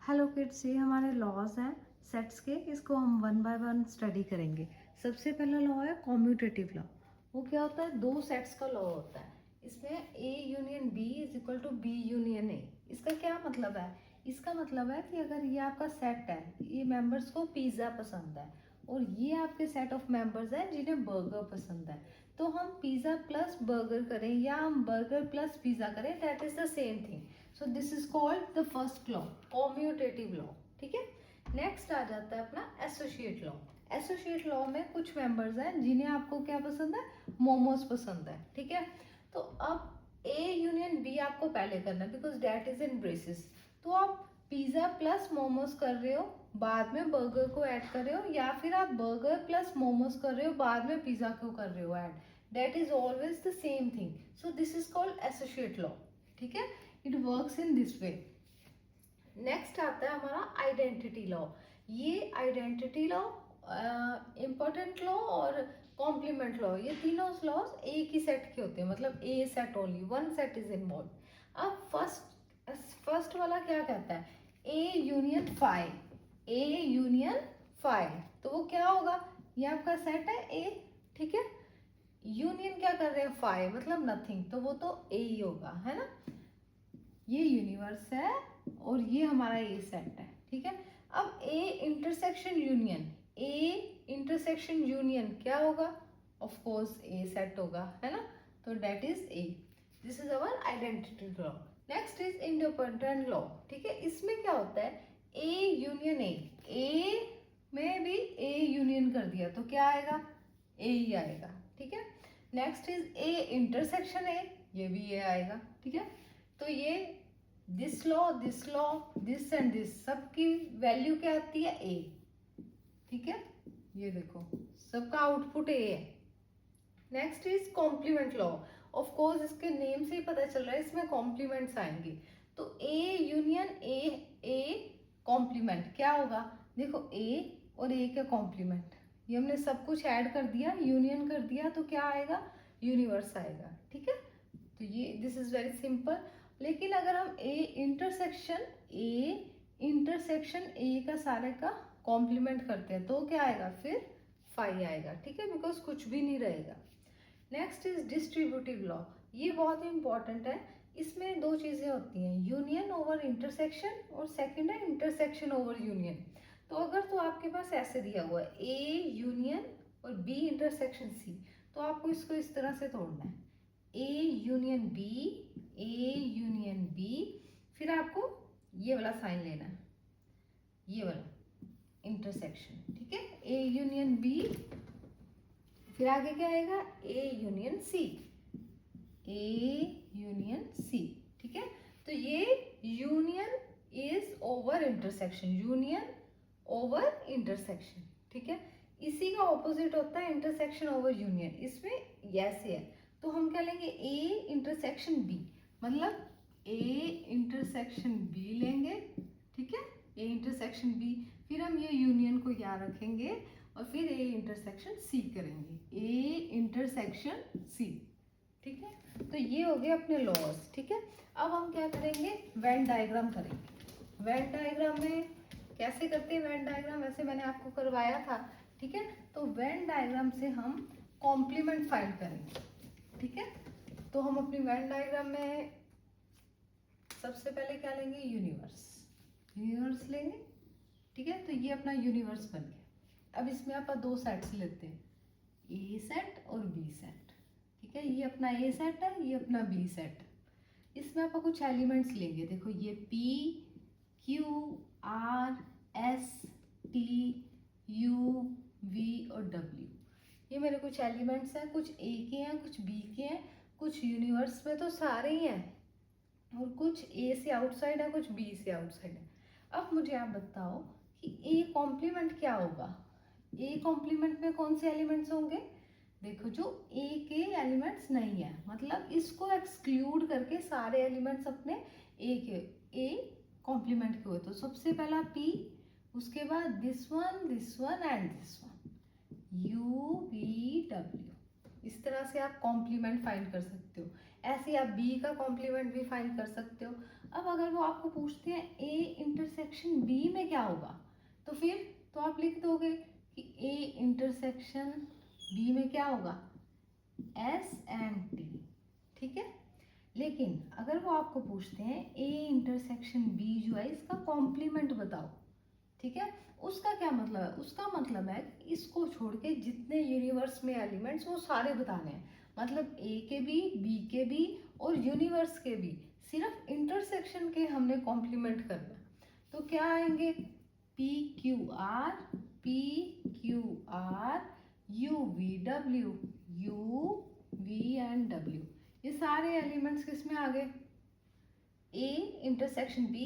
Hello kids, ये हमारे laws हैं सेट्स के। इसको हम वन बाय वन स्टडी करेंगे। सबसे पहला लॉ है कॉम्यूटेटिव लॉ। वो क्या होता है? दो सेट्स का लॉ होता है। इसमें A union B is equal to B union A. इसका क्या मतलब है? इसका मतलब है कि अगर ये आपका सेट है, ये मेंबर्स को पिज़्ज़ा पसंद है और ये आपके सेट ऑफ मेंबर्स हैं जिन्हें बर्गर पसंद है, तो हम पिज़्ज़ा प्लस बर्गर करें या हम बर्गर प्लस पिज़्ज़ा करें, that is the same thing. So this is called the first law, commutative law. ठीक है। नेक्स्ट आ जाता है अपना एसोसिएट लॉ। एसोसिएट लॉ में कुछ मेंबर्स हैं जिन्हें आपको क्या पसंद है? मोमोज पसंद है। ठीक है। तो अब ए यूनियन बी आपको पहले करना है because that is in braces. तो आप पिज्जा प्लस मोमोज कर रहे हो, बाद में बर्गर को ऐड कर रहे हो, या फिर आप बर्गर प्लस मोमोज कर रहे हो, बाद में पिज्जा को कर रहे हो add, that is always the same thing. So this is called associate law. ठीक है। It works in this way. Next आता है हमारा आइडेंटिटी लॉ। ये आइडेंटिटी लॉ, इम्पोर्टेंट लॉ और कॉम्प्लीमेंट लॉ, ये तीनों लॉज एक ही सेट के होते हैं, मतलब A set only, one set is involve. अब फर्स्ट वाला क्या कहता है? A union five. A union five, तो वो क्या होगा? ये आपका सेट है ए। ठीक है। यूनियन क्या कर रहे हैं? फाइव, मतलब नथिंग, तो वो तो ए ही होगा, है ना। ये यूनिवर्स है और ये हमारा ए सेट है। ठीक है। अब A intersection union, A intersection union क्या होगा? ऑफ कोर्स ए सेट होगा, है ना। तो that is A. This is our identity law. Next is independent law. ठीक है। इसमें क्या होता है? ए यूनियन ए में भी ए यूनियन कर दिया तो क्या आएगा? ए ही आएगा। ठीक है। Next is A intersection A, ये भी ए आएगा। ठीक है। तो ये this law, this and this, सबकी वैल्यू क्या आती है? ए। ठीक है। ये देखो, सबका आउटपुट ए है। Next is complement law. Of course इसके नेम से ही पता चल रहा है इसमें कॉम्प्लीमेंट्स आएंगे। तो ए यूनियन ए कॉम्प्लीमेंट क्या होगा? देखो, ए और ए का कॉम्प्लीमेंट, ये हमने सब कुछ ऐड कर दिया, यूनियन कर दिया, तो क्या आएगा? यूनिवर्स आएगा। ठीक है। तो ये दिस इज वेरी सिंपल। लेकिन अगर हम ए इंटरसेक्शन ए का सारे का कॉम्प्लीमेंट करते हैं तो क्या आएगा? फिर फाइव आएगा। ठीक है, बिकॉज कुछ भी नहीं रहेगा। Next is distributive law. ये बहुत इंपॉर्टेंट है। इसमें दो चीजें होती हैं, यूनियन ओवर इंटरसेक्शन, और सेकंड है इंटरसेक्शन ओवर यूनियन। तो अगर तो आपके पास ऐसे दिया हुआ है ए यूनियन और बी इंटरसेक्शन सी, तो आपको इसको इस तरह से तोड़ना है, ए यूनियन बी, फिर आपको ये वाला साइन लेना है, ये वाला इंटरसेक्शन। ठीक है। ए यूनियन बी, फिर आगे क्या आएगा? A union C, A union C. ठीक है। तो ये union is over intersection, union over intersection. ठीक है। इसी का ऑपोजिट होता है इंटरसेक्शन ओवर यूनियन। इसमें यस है, तो हम क्या लेंगे? ए इंटरसेक्शन बी, मतलब ए इंटरसेक्शन बी लेंगे। ठीक है। ए इंटरसेक्शन बी, फिर हम ये यूनियन को यहाँ रखेंगे और फिर ए इंटरसेक्शन सी करेंगे, ए इंटरसेक्शन सी। ठीक है। तो ये हो गए अपने लॉस। ठीक है। अब हम क्या करेंगे? वेन डायग्राम करेंगे। वेन डायग्राम में कैसे करते हैं? वेन डायग्राम वैसे मैंने आपको करवाया था। ठीक है। तो वेन डायग्राम से हम कॉम्प्लीमेंट फाइंड करेंगे। ठीक है। तो हम अपनी वेन डायग्राम में सबसे पहले क्या लेंगे? यूनिवर्स लेंगे। ठीक है। तो ये अपना यूनिवर्स बन गया। अब इसमें आप दो सेट्स लेते हैं, ए सेट और बी सेट। ठीक है। ये अपना ए सेट है, ये अपना बी सेट। इसमें आप कुछ एलिमेंट्स लेंगे। देखो, ये P, Q, R, S, T, U, V और डब्ल्यू, ये मेरे कुछ एलिमेंट्स हैं। कुछ ए के हैं, कुछ बी के हैं, कुछ यूनिवर्स में तो सारे ही हैं, और कुछ ए से आउटसाइड है, कुछ बी से आउटसाइड है। अब मुझे आप बताओ कि ए कॉम्प्लीमेंट क्या होगा? ए कॉम्प्लीमेंट में कौन से एलिमेंट्स होंगे? देखो, जो ए के एलिमेंट्स नहीं है, मतलब इसको एक्सक्लूड करके सारे एलिमेंट्स अपने ए कॉम्प्लीमेंट के हुए। तो सबसे पहला पी, उसके बाद this one and this one, you V W. इस तरह से आप कॉम्प्लीमेंट फाइंड कर सकते हो। ऐसे आप बी का कॉम्प्लीमेंट भी फाइंड कर सकते हो। अब अगर वो आपको पूछते हैं ए इंटरसेक्शन बी में क्या होगा, तो फिर तो आप लिख दोगे कि ए इंटरसेक्शन बी में क्या होगा, एस एंड टी, ठीक है। लेकिन अगर वो आपको पूछते हैं ए इंटरसेक्शन बी जो है इसका कॉम्प्लीमेंट बताओ, ठीक है, उसका क्या मतलब है, उसका मतलब है इसको छोड़ के जितने यूनिवर्स में एलिमेंट्स वो सारे बताने हैं, मतलब ए के भी, बी के भी और यूनिवर्स के भी, सिर्फ इंटरसेक्शन के हमने कॉम्प्लीमेंट करना है। तो क्या आएंगे, P Q R U V W, U V and W, ये सारे एलिमेंट्स किस में आ गए, ए इंटरसेक्शन बी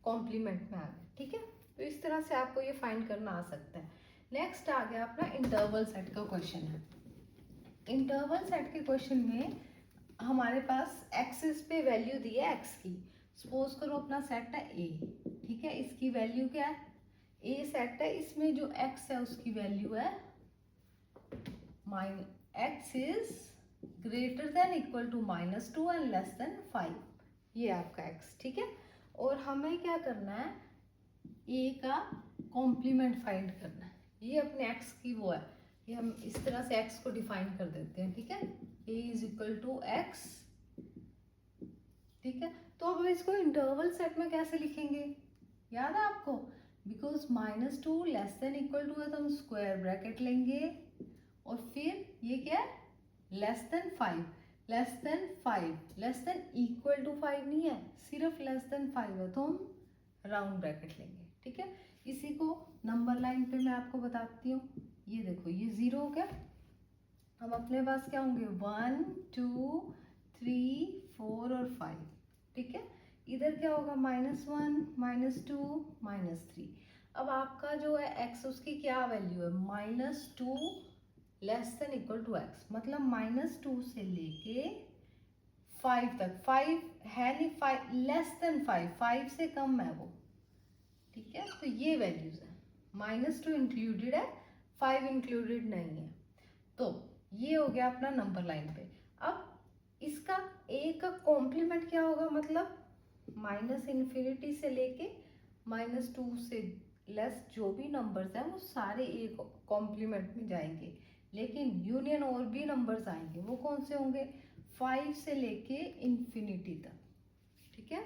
कॉम्प्लीमेंट में आ गए, ठीक है। तो इस तरह से आपको ये फाइंड करना आ सकता है। नेक्स्ट आ गया अपना इंटरवल सेट का क्वेश्चन है। इंटरवल सेट के क्वेश्चन में हमारे पास एक्सिस पे वैल्यू दी है एक्स की, सपोज करो अपना सेट है ए, ठीक है, इसकी वैल्यू क्या है, ए सेट है, इसमें जो एक्स है उसकी वैल्यू है x is greater than equal to -2 and less than 5, ये आपका एक्स, ठीक है। और हमें क्या करना है, ए का कॉम्प्लीमेंट फाइंड करना है, ये अपने एक्स की वो है, ये हम इस तरह से एक्स को डिफाइन कर देते हैं, ठीक है, ए इज इक्वल टू एक्स, ठीक है। तो अब इसको इंटरवल सेट में कैसे लिखेंगे, याद है आपको, because -2 less than equal to है तो हम स्क्वायर ब्रैकेट लेंगे, और फिर ये क्या है, less than 5, less than 5, less than equal to 5 नहीं है, सिर्फ लेस देन 5 है तो हम राउंड ब्रैकेट लेंगे, ठीक है। इसी को नंबर लाइन पे मैं आपको बताती हूँ, ये देखो ये 0 हो गया, अब अपने पास क्या होंगे 1 2 3 4 और 5, ठीक है। इधर क्या होगा -1 -2 -3। अब आपका जो है x उसकी क्या वैल्यू है, -2 less than equal to x, मतलब -2 से लेके 5 तक, 5 है नहीं, 5 लेस देन 5 से कम है वो, ठीक है। तो ये वैल्यूज है, -2 इंक्लूडेड है, 5 इंक्लूडेड नहीं है, तो ये हो गया अपना नंबर लाइन पे। अब इसका ए का कॉम्प्लीमेंट क्या होगा, मतलब -∞ से लेके -2 से लेस जो भी नंबर्स हैं वो सारे ए कॉम्प्लीमेंट में जाएंगे, लेकिन यूनियन और भी नंबर्स आएंगे, वो कौन से होंगे, 5 से लेके इन्फिनिटी तक, ठीक है।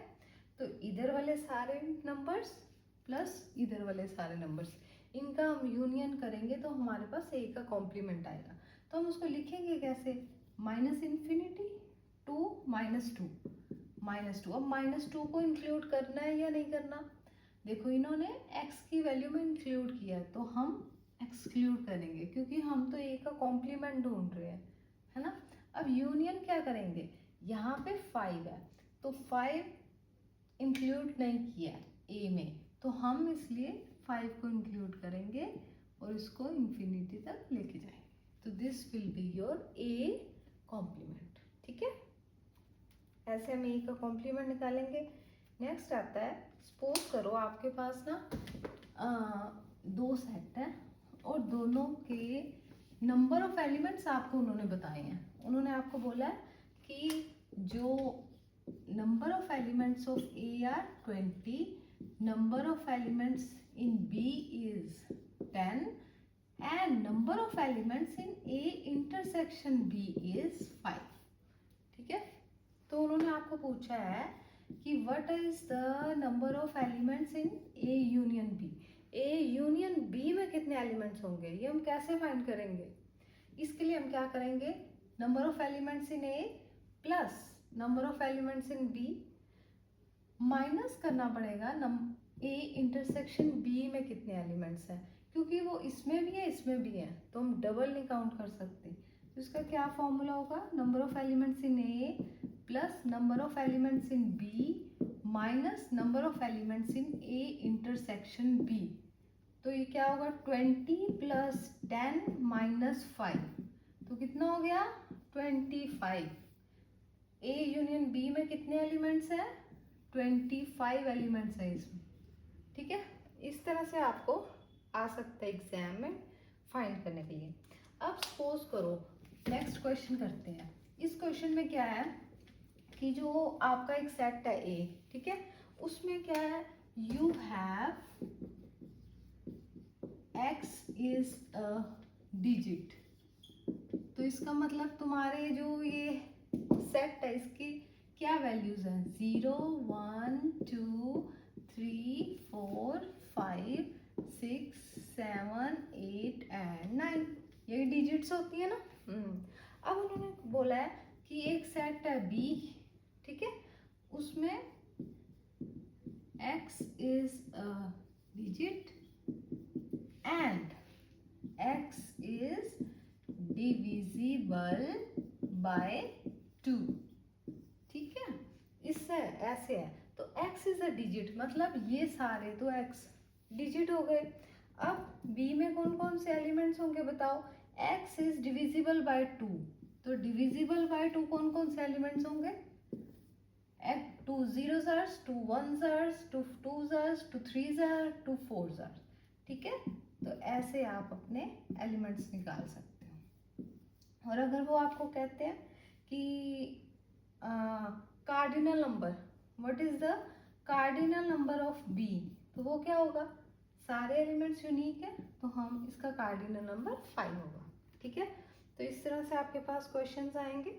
तो इधर वाले सारे नंबर्स प्लस इधर वाले सारे नंबर्स, इनका हम यूनियन करेंगे तो हमारे पास ए का कॉम्प्लीमेंट आएगा। तो हम उसको लिखेंगे कैसे, -∞ टू -2, अब -2 को इंक्लूड करना है या नहीं करना, देखो इन्होंने x की वैल्यू में इंक्लूड किया है तो हम एक्सक्लूड करेंगे, क्योंकि हम तो ए का कॉम्प्लीमेंट ढूंढ रहे हैं, है ना। अब यूनियन क्या करेंगे, यहाँ पे 5 है तो 5 इंक्लूड नहीं किया ए में, तो हम इसलिए 5 को इंक्लूड करेंगे और इसको इन्फिनिटी तक लेके जाएंगे, तो this will be your A complement, ठीक है। ऐसे हम ए का कॉम्प्लीमेंट निकालेंगे। नेक्स्ट आता है, सपोज करो आपके पास ना 2 सेट है और दोनों के नंबर ऑफ एलिमेंट्स आपको उन्होंने बताए हैं, उन्होंने आपको बोला है कि जो number of elements of A are 20, number of elements in B is 10 and number of elements in A intersection B is 5, ठीक है। तो उन्होंने आपको पूछा है कि what is the number of elements in A union B, A union B में कितने एलिमेंट्स होंगे, ये हम कैसे फाइंड करेंगे, इसके लिए हम क्या करेंगे, number of elements in A plus number of elements in B minus करना पड़ेगा ए इंटरसेक्शन बी में कितने एलिमेंट्स हैं, क्योंकि वो इसमें भी है इसमें भी है तो हम डबल नहीं काउंट कर सकते, तो इसका क्या फॉर्मूला होगा, number of elements in A plus number of elements in B minus number of elements in A intersection B, तो ये क्या होगा 20 + 10 - 5, तो कितना हो गया 25। ए यूनियन बी में कितने एलिमेंट्स हैं, 25 एलिमेंट्स हैं इसमें, ठीक है। इस तरह से आपको आ सकता है एग्जाम में फाइंड करने के लिए। अब सपोज करो नेक्स्ट क्वेश्चन करते हैं, इस क्वेश्चन में क्या है कि जो आपका एक सेट है ए, ठीक है, उसमें क्या है, you have x is a digit, तो इसका मतलब तुम्हारे जो ये सेट है इसकी क्या वैल्यूज हैं, 0 1 2 3 4 5 6 7 8 एंड 9, यही डिजिट्स होती है ना। अब उन्होंने बोला है कि एक सेट है बी, ठीक है, उसमें x is a digit and x is divisible by 2, ठीक है, इससे ऐसे है, तो x इज अ डिजिट, मतलब ये सारे तो x डिजिट हो गए। अब b में कौन कौन से एलिमेंट्स होंगे बताओ, x इज डिविजिबल बाय 2, तो डिविजिबल बाय 2 कौन कौन से एलिमेंट्स होंगे, 2 zeros are, 2 ones are, 2 twos are, 2 threes are, 2 fours are, ठीक है, तो ऐसे आप अपने एलिमेंट्स निकाल सकते हो। और अगर वो आपको कहते हैं कि cardinal number, what is the cardinal number of B, तो वो क्या होगा, सारे एलिमेंट्स यूनिक है, तो हम इसका कार्डिनल नंबर 5 होगा, ठीक है। तो इस तरह से आपके पास क्वेश्चंस आएंगे।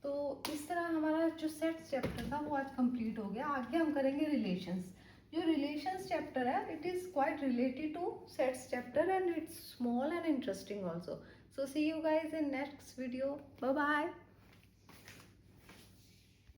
तो इस तरह हमारा जो सेट्स चैप्टर था वो आज कंप्लीट हो गया। आगे हम करेंगे रिलेशंस। जो रिलेशंस चैप्टर है, it is quite related to sets chapter and it's small and interesting also. So see you guys in next video, bye bye.